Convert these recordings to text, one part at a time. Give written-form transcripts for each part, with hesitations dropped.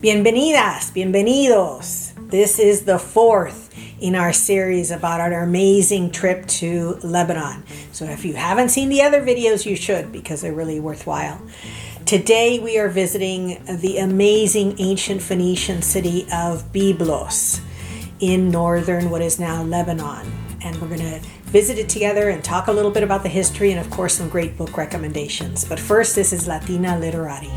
Bienvenidas, bienvenidos. This is the fourth in our series about our amazing trip to Lebanon. So if you haven't seen the other videos, you should, because they're really worthwhile. Today we are visiting the amazing ancient Phoenician city of Byblos in northern what is now Lebanon. And we're going to visit it together and talk a little bit about the history and of course some great book recommendations. But first, this is Latina Literati.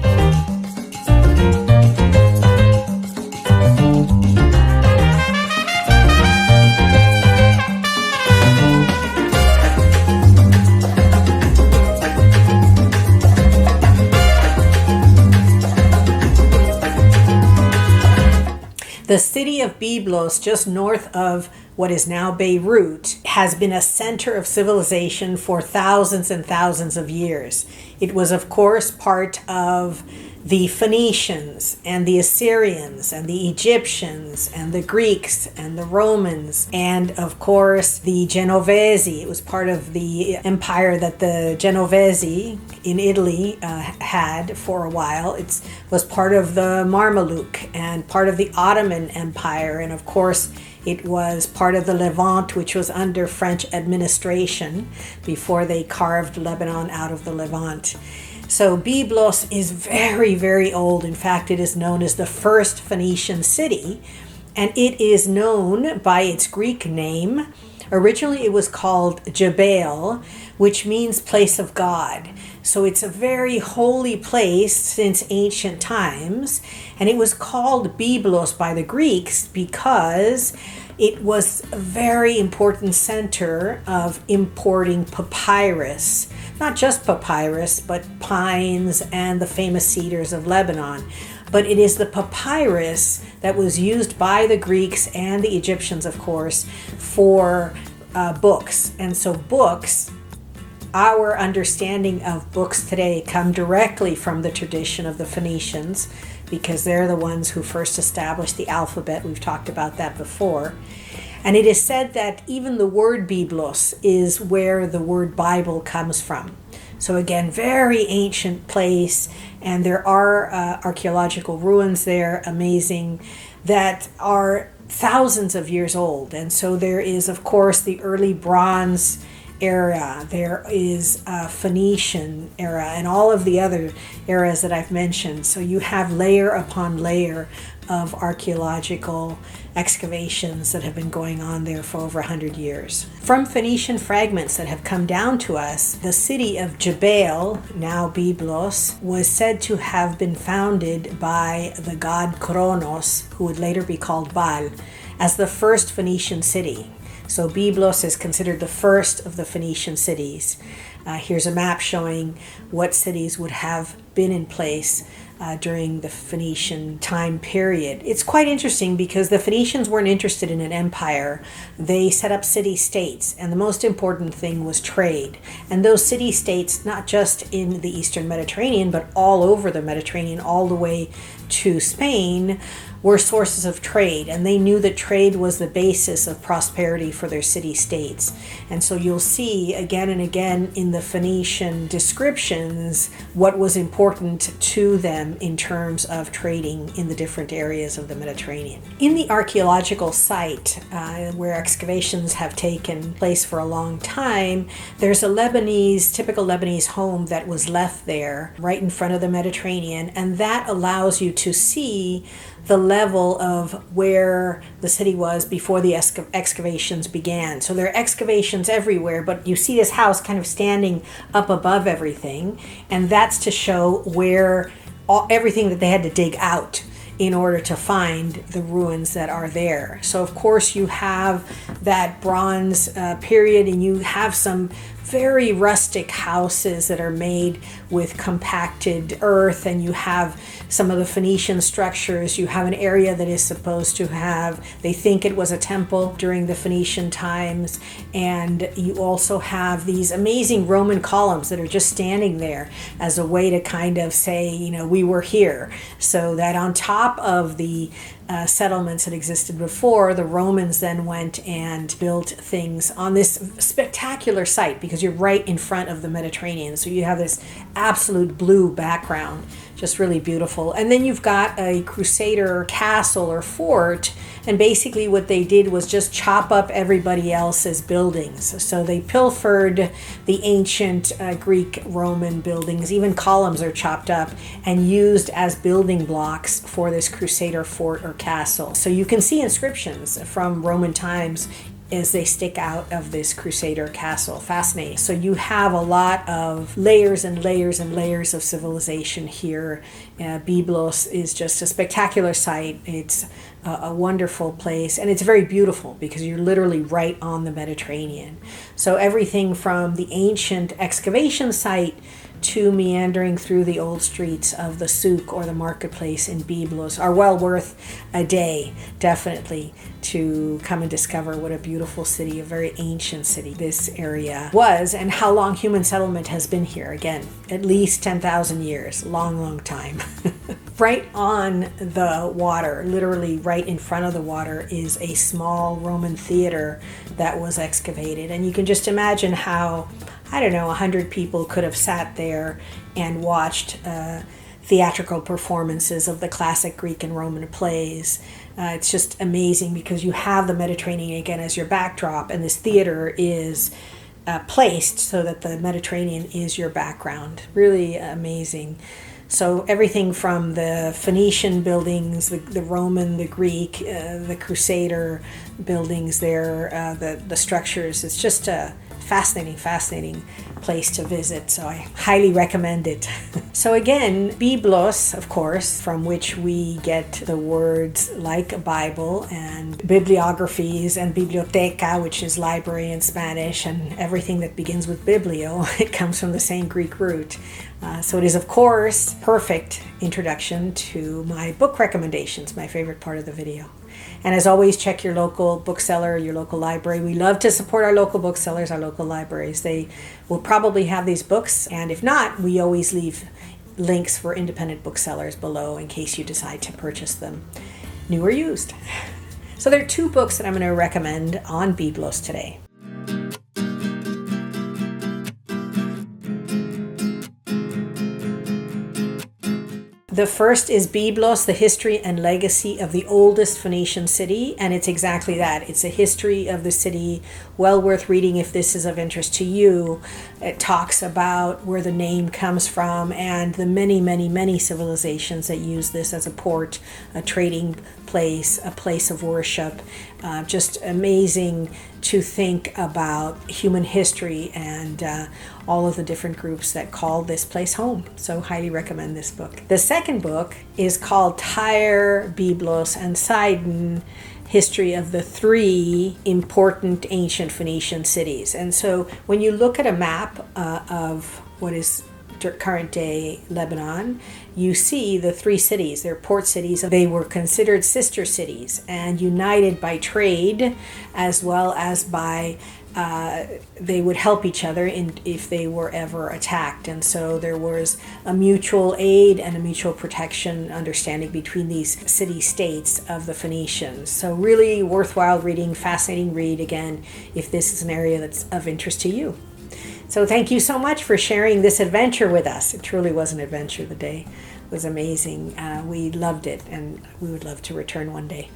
The city of Byblos, just north of what is now Beirut, has been a center of civilization for thousands and thousands of years. It was, of course, part of the Phoenicians and the Assyrians and the Egyptians and the Greeks and the Romans and, of course, the Genovese. It was part of the empire that the Genovese in Italy had for a while. It was part of the Mameluke and part of the Ottoman Empire, and of course it was part of the Levant, which was under French administration before they carved Lebanon out of the Levant. So Byblos is very, very old. In fact, it is known as the first Phoenician city, and it is known by its Greek name. Originally, it was called Jbeil, which means place of God. So it's a very holy place since ancient times, and it was called Byblos by the Greeks because it was a very important center of importing papyrus. Not just papyrus, but pines and the famous cedars of Lebanon. But it is the papyrus that was used by the Greeks and the Egyptians, of course, for books. And so books, our understanding of books today, come directly from the tradition of the Phoenicians, because they're the ones who first established the alphabet. We've talked about that before. And it is said that even the word Byblos is where the word Bible comes from. So again, very ancient place, and there are archaeological ruins there, amazing, that are thousands of years old. And so there is, of course, the early Bronze era, there is Phoenician era, and all of the other eras that I've mentioned. So you have layer upon layer of archaeological excavations that have been going on there for over 100 years. From Phoenician fragments that have come down to us, the city of Jbeil, now Byblos, was said to have been founded by the god Kronos, who would later be called Baal, as the first Phoenician city. So Byblos is considered the first of the Phoenician cities. Here's a map showing what cities would have been in place during the Phoenician time period. It's quite interesting because the Phoenicians weren't interested in an empire. They set up city-states, and the most important thing was trade. And those city-states, not just in the Eastern Mediterranean, but all over the Mediterranean, all the way to Spain, were sources of trade, and they knew that trade was the basis of prosperity for their city-states. And so you'll see again and again in the Phoenician descriptions what was important to them in terms of trading in the different areas of the Mediterranean. In the archaeological site where excavations have taken place for a long time, there's a typical Lebanese home that was left there right in front of the Mediterranean, and that allows you to see the level of where the city was before the excavations began. So there are excavations everywhere, but you see this house kind of standing up above everything, and that's to show where everything that they had to dig out in order to find the ruins that are there. So of course you have that bronze period, and you have some very rustic houses that are made with compacted earth, and you have some of the Phoenician structures. You have an area that is supposed to have, they think it was a temple during the Phoenician times, and you also have these amazing Roman columns that are just standing there as a way to kind of say, you know, we were here. So that on top of the settlements that existed before, the Romans then went and built things on this spectacular site because you're right in front of the Mediterranean. So you have this absolute blue background. Just really beautiful. And then you've got a Crusader castle or fort, and basically what they did was just chop up everybody else's buildings. So they pilfered the ancient Greek Roman buildings, even columns are chopped up and used as building blocks for this Crusader fort or castle. So you can see inscriptions from Roman times as they stick out of this Crusader castle. Fascinating. So you have a lot of layers and layers and layers of civilization here. Byblos is just a spectacular site. It's a wonderful place, and it's very beautiful because you're literally right on the Mediterranean. So everything from the ancient excavation site to meandering through the old streets of the souk or the marketplace in Byblos are well worth a day, definitely, to come and discover what a beautiful city, a very ancient city this area was, and how long human settlement has been here. Again, at least 10,000 years, long time. Right on the water, literally right in front of the water, is a small Roman theater that was excavated. And you can just imagine how, 100 people could have sat there and watched theatrical performances of the classic Greek and Roman plays. It's just amazing because you have the Mediterranean again as your backdrop, and this theater is placed so that the Mediterranean is your background. Really amazing. So everything from the Phoenician buildings, the Roman, the Greek, the Crusader buildings there, the structures, it's just a fascinating place to visit. So I highly recommend it. So again, Byblos, of course, from which we get the words like Bible and bibliographies and biblioteca, which is library in Spanish, and everything that begins with biblio, it comes from the same Greek root. So it is, of course, perfect introduction to my book recommendations, my favorite part of the video. And as always, check your local bookseller, your local library. We love to support our local booksellers, our local libraries. They will probably have these books, and if not, we always leave links for independent booksellers below in case you decide to purchase them, new or used. So there are two books that I'm going to recommend on Byblos today. The first is Byblos, the history and legacy of the oldest Phoenician city, and it's exactly that. It's a history of the city, well worth reading if this is of interest to you. It talks about where the name comes from and the many civilizations that use this as a port, a trading place, a place of worship. Just amazing to think about human history and all of the different groups that call this place home. So highly recommend this book. The second book is called Tyre, Byblos, and Sidon, History of the Three Important Ancient Phoenician Cities. And so when you look at a map of what is current day Lebanon, you see the three cities. They're port cities. They were considered sister cities and united by trade as well as by they would help each other if they were ever attacked. And so there was a mutual aid and a mutual protection understanding between these city-states of the Phoenicians. So really worthwhile reading, fascinating read, again, if this is an area that's of interest to you. So thank you so much for sharing this adventure with us. It truly was an adventure. The day was amazing. We loved it, and we would love to return one day.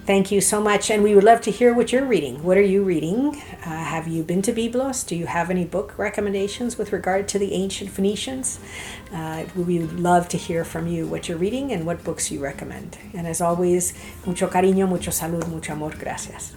Thank you so much, and we would love to hear what you're reading. What are you reading? Have you been to Byblos? Do you have any book recommendations with regard to the ancient Phoenicians? We would love to hear from you what you're reading and what books you recommend. And as always, mucho cariño, mucho salud, mucho amor. Gracias.